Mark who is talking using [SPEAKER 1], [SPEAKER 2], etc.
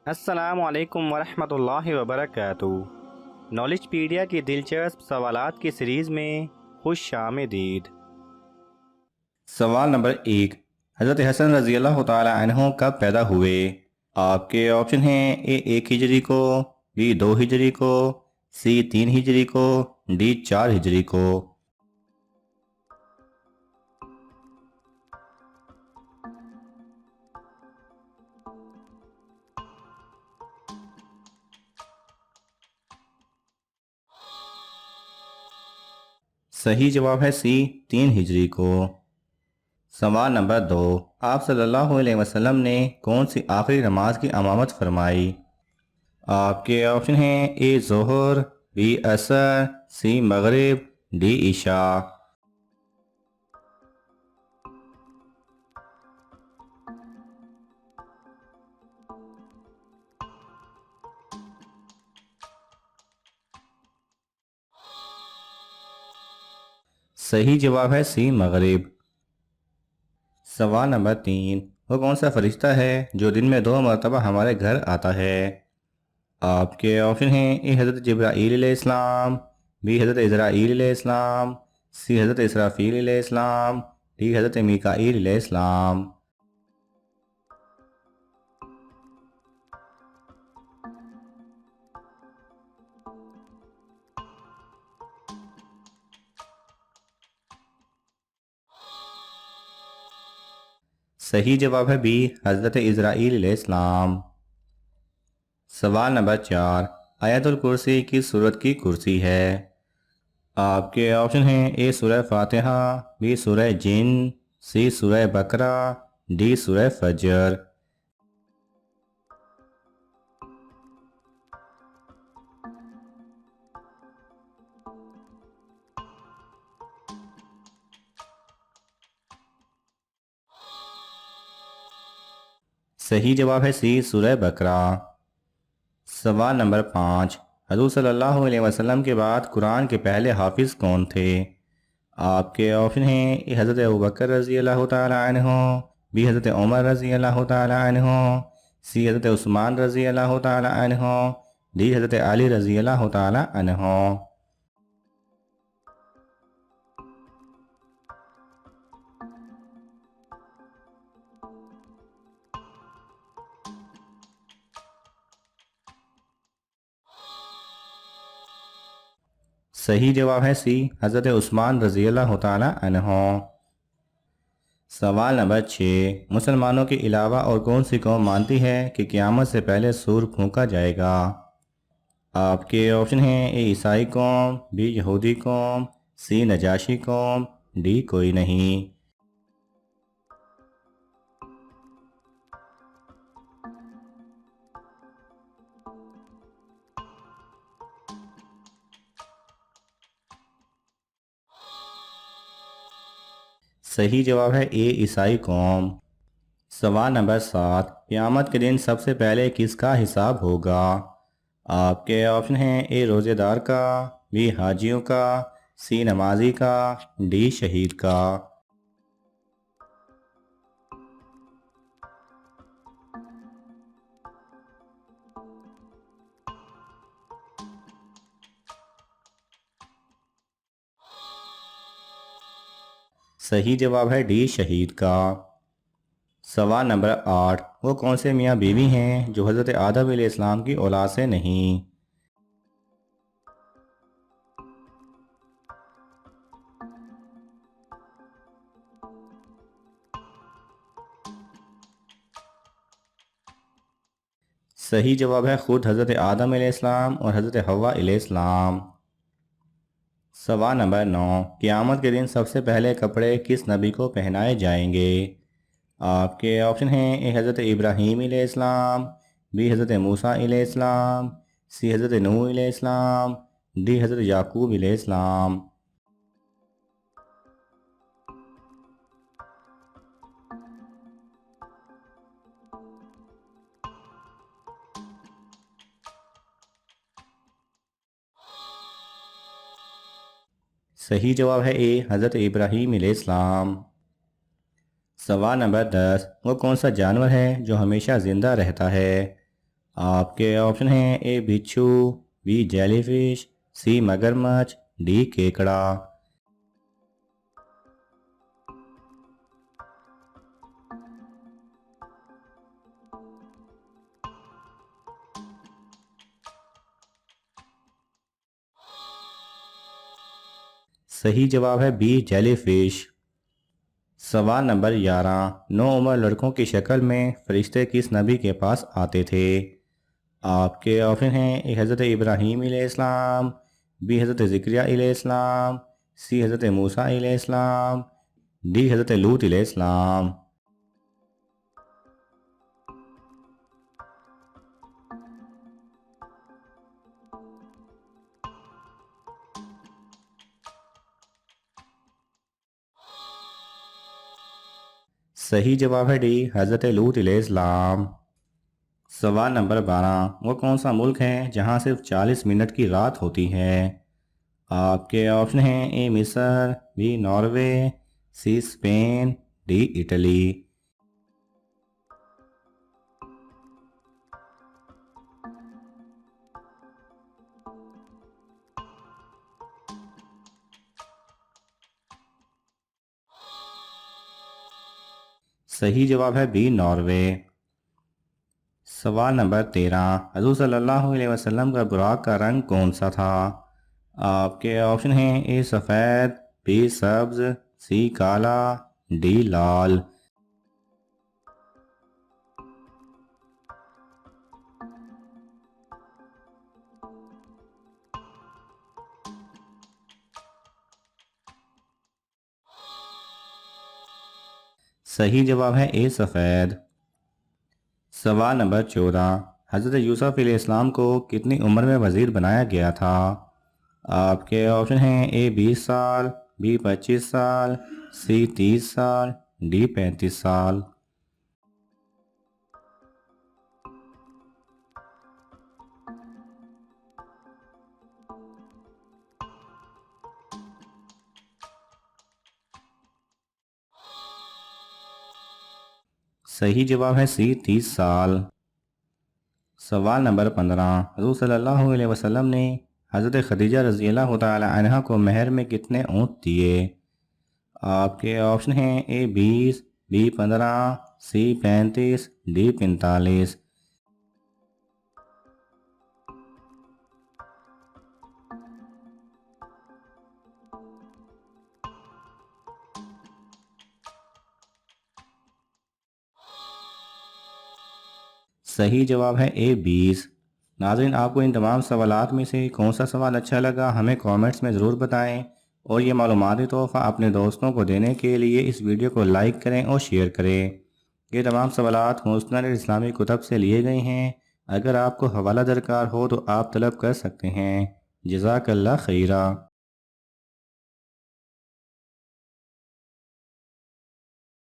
[SPEAKER 1] अस्सलामु अलैकुम वरहमतुल्लाहि वबरकातुहू। नॉलेजपीडिया की दिलचस्प सवालात की सीरीज़ में खुश आमदीद।
[SPEAKER 2] सवाल नंबर 1। हज़रत हसन रज़ी अल्लाह तआला अन्हो कब पैदा हुए? आपके ऑप्शन हैं ए 1 हिजरी को, बी 2 हिजरी को, सी 3 हिजरी को, डी 4 हिजरी को। सही जवाब है सी 3 हिजरी को। सवाल नंबर 2। आप सल्लल्लाहु अलैहि वसल्लम ने कौन सी आखिरी नमाज की इमामत फरमाई? आपके ऑप्शन हैं ए ज़ोहर, बी असर, सी मगरिब, डी इशा। सही जवाब है सी मगरिब। सवाल नंबर 3। वो कौन सा फरिश्ता है जो दिन में 2 मरतबा हमारे घर आता है? आपके ऑप्शन हैं ए हज़रत जिब्राईल अलैहिस्सलाम, बी हज़रत इज़राईल अलैहिस्सलाम, सी हज़रत इसराफील अलैहिस्सलाम, डी हज़रत मीकाईल अलैहिस्सलाम। सही जवाब है बी हज़रत इज़राईल अलैहिस्सलाम। सवाल नंबर 4। आयतुल कुर्सी किस सूरत की कुर्सी है? आपके ऑप्शन हैं ए सूरह फातिहा, बी सूरह जिन, सी सूरह बकरा, डी सूरह फजर। सही जवाब है सी सूरह बकरा। सवाल नंबर 5। हज़ूर सल्लल्लाहु अलैहि वसल्लम के बाद कुरान के पहले हाफिज़ कौन थे? आपके ऑप्शन हैं ए हज़रत अबू बकर रज़ी अल्लाह तआला अन्हु, बी हज़रत उमर रज़ी अल्लाह तआला अन्हु, सी हज़रत उस्मान रज़ी अल्लाह तआला अन्हु, डी हज़रत अली रज़ी अल्लाह तआला अन्हु। सही जवाब है सी हज़रत उस्मान रज़ी अल्लाह तआला अन्हु। सवाल नंबर 6। मुसलमानों के अलावा और कौन सी कौम मानती है कि क़यामत से पहले सूर फूंका जाएगा? आपके ऑप्शन हैं ए ईसाई कौम, बी यहूदी कौम, सी नजाशी कौम, डी कोई नहीं। सही जवाब है ए ईसाई कौम। सवाल नंबर 7। क़यामत के दिन सबसे पहले किसका हिसाब होगा? आपके ऑप्शन हैं ए रोज़ेदार का, बी हाजियों का, सी नमाजी का, डी शहीद का। सही जवाब है डी शहीद का। सवाल नंबर 8। वो कौन से मियाँ बीवी हैं जो हज़रत आदम अलैहिस्सलाम की औलाद से नहीं? सही जवाब है खुद हज़रत आदम अलैहिस्सलाम और हज़रत हव्वा अलैहिस्सलाम। सवाल नंबर 9। क़यामत के दिन सबसे पहले कपड़े किस नबी को पहनाए जाएंगे? आपके ऑप्शन हैं ए हज़रत इब्राहीम अलैहिस्सलाम, बी हज़रत मूसा अलैहिस्सलाम, सी हज़रत नूह अलैहिस्सलाम, डी हज़रत याकूब अलैहिस्सलाम। सही जवाब है ए हज़रत इब्राहीम अलैहिस्सलाम। सवाल नंबर 10। वो कौन सा जानवर है जो हमेशा ज़िंदा रहता है? आपके ऑप्शन हैं ए बिच्छू, बी जेलीफिश, सी मगरमच्छ, डी केकड़ा। सही जवाब है बी जेलीफिश। सवाल नंबर 11, नौ उम्र लड़कों की शक्ल में फरिश्ते किस नबी के पास आते थे? आपके ऑप्शन हैं ए हज़रत इब्राहीम अलैहिस्सलाम, बी हज़रत ज़िक्रिया अलैहिस्सलाम, सी हज़रत मूसा अलैहिस्सलाम, डी हज़रत लूत अलैहिस्सलाम। सही जवाब है डी हज़रत लूत अलैहिस्सलाम। सवाल नंबर 12, वो कौन सा मुल्क है जहां सिर्फ 40 मिनट की रात होती है? आपके ऑप्शन हैं ए मिस्र, B Norway, C Spain, D Italy. सही जवाब है बी नॉर्वे। सवाल नंबर 13, हज़ूर सल्लल्लाहु अलैहि वसल्लम का बुराक का रंग कौन सा था? आपके ऑप्शन हैं ए सफ़ेद, बी सब्ज, सी काला, डी लाल। सही जवाब है ए सफ़ेद। सवाल नंबर 14, हज़रत यूसुफ अलैहिस्सलाम को कितनी उम्र में वज़ीर बनाया गया था? आपके ऑप्शन हैं ए 20 साल, बी 25 साल, सी 30 साल, डी 35 साल। सही जवाब है सी 30 साल। सवाल नंबर 15, हज़ूर सल्लल्लाहु अलैहि वसल्लम ने हज़रत खदीजा रज़ी अल्लाह तआला अन्हा को महर में कितने ऊँट दिए? आपके ऑप्शन हैं ए 20, बी 15, सी 35, डी 45। सही जवाब है ए 20। नाज़रीन, आपको इन तमाम सवालात में से कौन सा सवाल अच्छा लगा हमें कमेंट्स में ज़रूर बताएं और ये मालूमाती तोहफ़ा अपने दोस्तों को देने के लिए इस वीडियो को लाइक करें और शेयर करें। ये तमाम सवालात मुस्नद इस्लामी कुतब से लिए गए हैं। अगर आपको हवाला दरकार हो तो आप तलब कर सकते हैं। जज़ाकल्लाह खैरा।